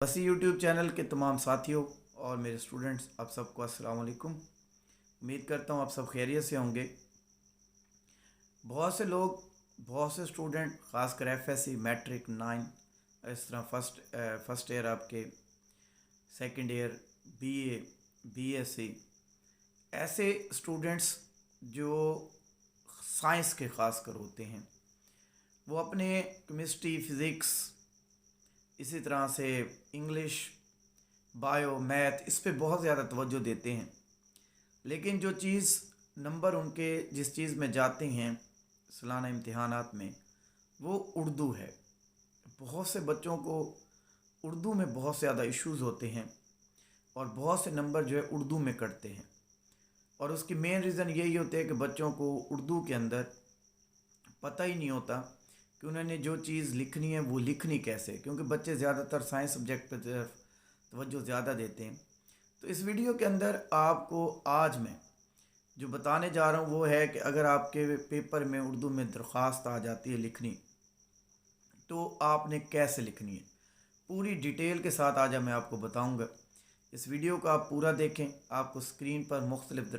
वसी YouTube channel के तमाम साथियों और मेरे स्टूडेंट्स, आप सबको अस्सलाम वालेकुम। उम्मीद करता हूँ आप सब खैरियत से होंगे। बहुत से लोग, बहुत से स्टूडेंट, ख़ासकर एफएससी, मैट्रिक, 9, इस तरह फर्स्ट ईयर आपके, सेकंड ईयर, बीए, बीएससी, ऐसे स्टूडेंट्स जो साइंस के ख़ासकर होते हैं, वो अपने केमिस्ट्री, फ़िज़िक्स, इसी तरह से इंग्लिश, बायो, मैथ, इस पे बहुत ज़्यादा तवज्जो देते हैं। लेकिन जो चीज़ नंबर उनके जिस चीज़ में जाते हैं सालाना इम्तिहानात में, वो उर्दू है। बहुत से बच्चों को उर्दू में बहुत ज़्यादा इश्यूज़ होते हैं और बहुत से नंबर जो है उर्दू में कटते हैं। और उसकी मेन रीज़न यही होता है कि बच्चों को उर्दू के अंदर पता ही नहीं होता कि उन्होंने जो चीज़ लिखनी है वो लिखनी कैसे, क्योंकि बच्चे ज़्यादातर साइंस सब्जेक्ट पर तवज्जो ज़्यादा देते हैं। तो इस वीडियो के अंदर आपको आज मैं जो बताने जा रहा हूँ वो है कि अगर आपके पेपर में उर्दू में दरख्वास्त आ जाती है लिखनी, तो आपने कैसे लिखनी है, पूरी डिटेल के साथ आज मैं आपको बताऊँगा। इस वीडियो को आप पूरा देखें, आपको स्क्रीन पर मुख्तलिफ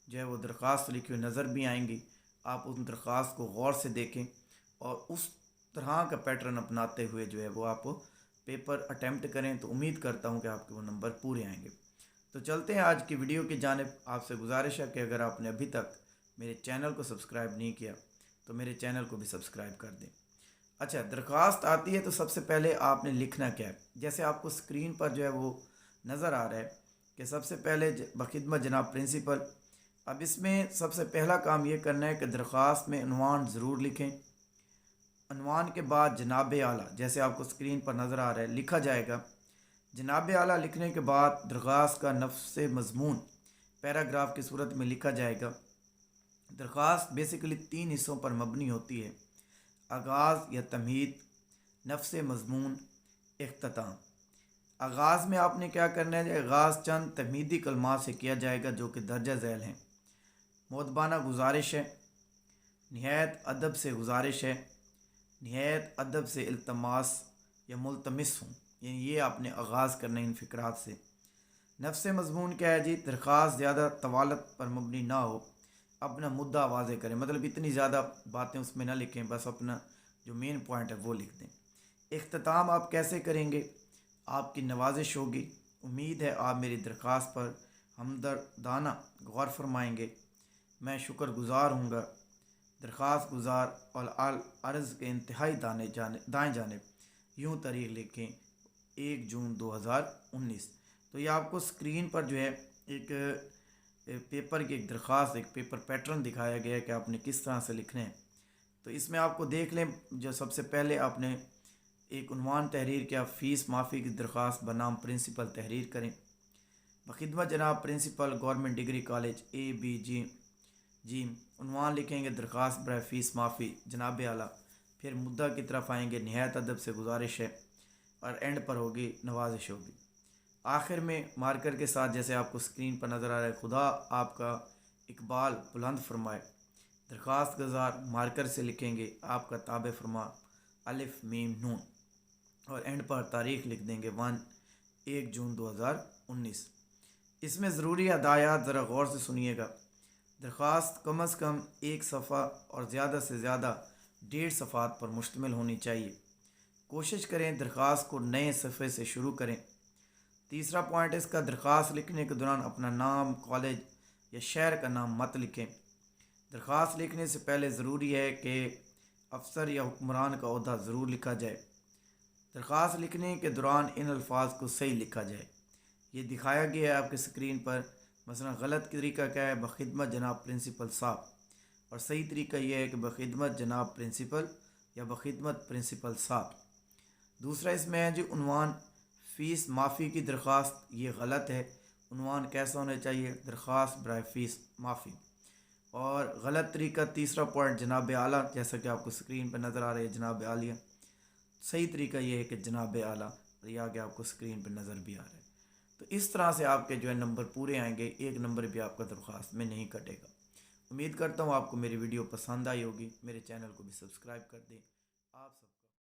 जो है वो दरख्वास्त लिखी हुई नज़र भी आएंगी। आप उन दरख्वास्त को गौर से देखें और उस तरह का पैटर्न अपनाते हुए जो है वो आप पेपर अटैम्प्ट करें, तो उम्मीद करता हूँ कि आपके वो नंबर पूरे आएंगे। तो चलते हैं आज की वीडियो की जानिब। आपसे गुजारिश है कि अगर आपने अभी तक मेरे चैनल को सब्सक्राइब नहीं किया तो मेरे चैनल को भी सब्सक्राइब कर दें। अच्छा, दरख्वास्त आती है तो सबसे पहले आपने लिखना क्या है, जैसे आपको स्क्रीन पर जो है वो नज़र आ रहा है कि सबसे पहले बखिदमत जनाब प्रिंसिपल। अब इसमें सबसे पहला काम ये करना है कि दरख्वास्त में उन्वान ज़रूर लिखें। उन्वान के बाद जनाब आला, जैसे आपको स्क्रीन पर नज़र आ रहा है, लिखा जाएगा। जनाब आला लिखने के बाद दरख्वास्त का नफ्स मज़मून पैराग्राफ की सूरत में लिखा जाएगा। दरख्वास्त बेसिकली 3 हिस्सों पर मबनी होती है: आगाज़ या तमहीद, नफ्स मज़मून, इख्तिताम। आगाज़ में आपने क्या करना है, आगाज़ चंद तमहीदी कलमात से किया जाएगा जो कि दर्जा झैल हैं। मोदबाना गुजारिश है, निहायत अदब से गुजारिश है, निहायत अदब से इल्तमास या मुल्तमिस हूँ, यानी ये आपने आगाज़ करना है इन फ़िक्रात से। नफ्स मज़मून क्या है जी, दरख्वास्त ज़्यादा तवालत पर मबनी ना हो, अपना मुद्दा वाज़े करें, मतलब इतनी ज़्यादा बातें उसमें ना लिखें, बस अपना जो मेन पॉइंट है वो लिख दें। इख्तिताम आप कैसे करेंगे, आपकी नवाजिश होगी, उम्मीद है आप मेरी दरख्वास्त पर हमदर्दाना गौर फरमाएँगे, मैं शुक्रगुज़ार हूँगा। दरख्वास्त गुज़ार और अर्ज़ के इंतहाई दाएँ जानिब यूँ तारीख़ लिखें 1 जून 2019। तो ये आपको स्क्रीन पर जो है एक पेपर की एक दरख्वास्त, एक पेपर पैटर्न दिखाया गया है कि आपने किस तरह से लिखने हैं। तो इसमें आपको देख लें, जो सबसे पहले आपने एक उन्वान तहरीर किया, फ़ीस माफ़ी की दरख्वास्त बनाम प्रिंसिपल तहरीर करें। बखिदमत जनाब principal, government degree college ABG जी। उन्वान लिखेंगे दरख्वास्त बर फ़ीस माफ़ी जनाब आला, फिर मुद्दा की तरफ आएंगे, निहायत अदब से गुजारिश है, और एंड पर होगी नवाजिश होगी। आखिर में मार्कर के साथ, जैसे आपको स्क्रीन पर नज़र आ रहा है, खुदा आपका इकबाल बुलंद फरमाए। दरख्वास्त गुज़ार मार्कर से लिखेंगे आपका ताबे फरमा अलिफ मीम नून, और एंड पर तारीख़ लिख देंगे 1 जून 2019। इसमें ज़रूरी हदायत ज़रा गौर से सुनिएगा। दरख्वास्त कम अज़ कम 1 सफ़ा और ज़्यादा से ज़्यादा 1.5 सफ़ात पर मुश्तमिल होनी चाहिए। कोशिश करें दरख्वास्त को नए सफ़े से शुरू करें। तीसरा पॉइंट इसका, दरख्वास्त लिखने के दौरान अपना नाम, कॉलेज या शहर का नाम मत लिखें। दरख्वास्त लिखने से पहले ज़रूरी है कि अफसर या हुक्मरान का ओहदा ज़रूर लिखा जाए। दरख्वास्त लिखने के दौरान इन अल्फाज को सही लिखा जाए। ये दिखाया गया है आपके स्क्रीन पर। मसलन गलत तरीका क्या है, बखिदमत जनाब प्रिंसिपल साहब, और सही तरीका यह है कि बखिदमत जनाब प्रिंसिपल या बखिदमत प्रिंसिपल साहब। दूसरा इसमें है जी उन्वान फ़ीस माफ़ी की दरख्वास्त, ये गलत है। उन्वान कैसा होना चाहिए, दरख्वास्त बराए फ़ीस माफ़ी। और गलत तरीका, तीसरा पॉइंट, जनाब आला, जैसा कि आपको स्क्रीन पर नज़र आ रही है जनाब आलिया। सही तरीका ये है कि जनाब आला, और ये आगे आपको स्क्रीन पर नज़र भी आ रहा है। तो इस तरह से आपके जो है नंबर पूरे आएंगे, एक नंबर भी आपका दरख्वास्त में नहीं कटेगा। उम्मीद करता हूँ आपको मेरी वीडियो पसंद आई होगी। मेरे चैनल को भी सब्सक्राइब कर दें।